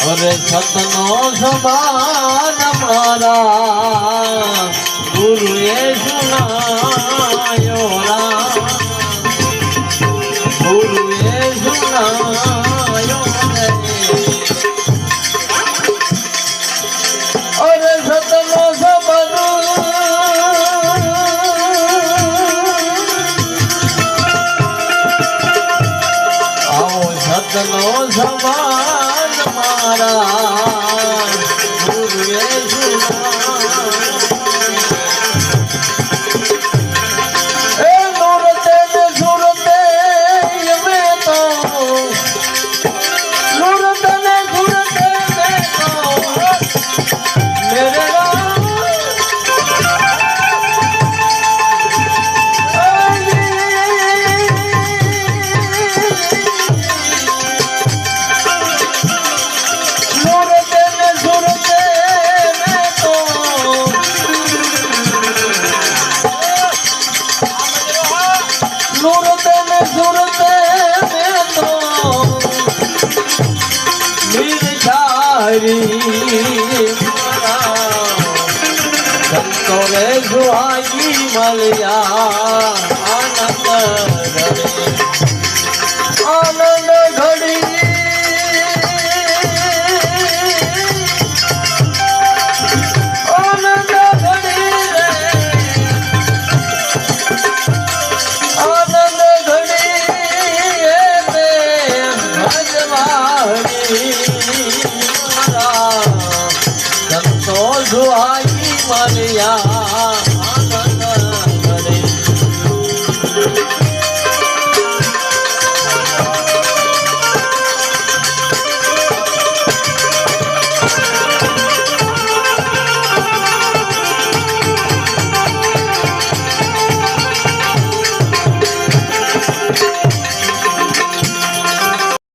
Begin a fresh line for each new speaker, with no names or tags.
અરે સતનો સમાન મારા ગુરુએ સુનાયો રામ, ગુરુએ સુનાયો રે. અરે સતનો સમાન સતનો સમાન મારા ગુરુએ સુનાયો. એ નૂરતે ને સુરતે મેં તો, નૂરતે ને સુરતે મેં તો મેરે સુરતે ને સુરતે મેં તો નિર્ધારી સંતો રે સુહાગી મળ્યા આનંદ ઘડી સુહાગી મળ્યા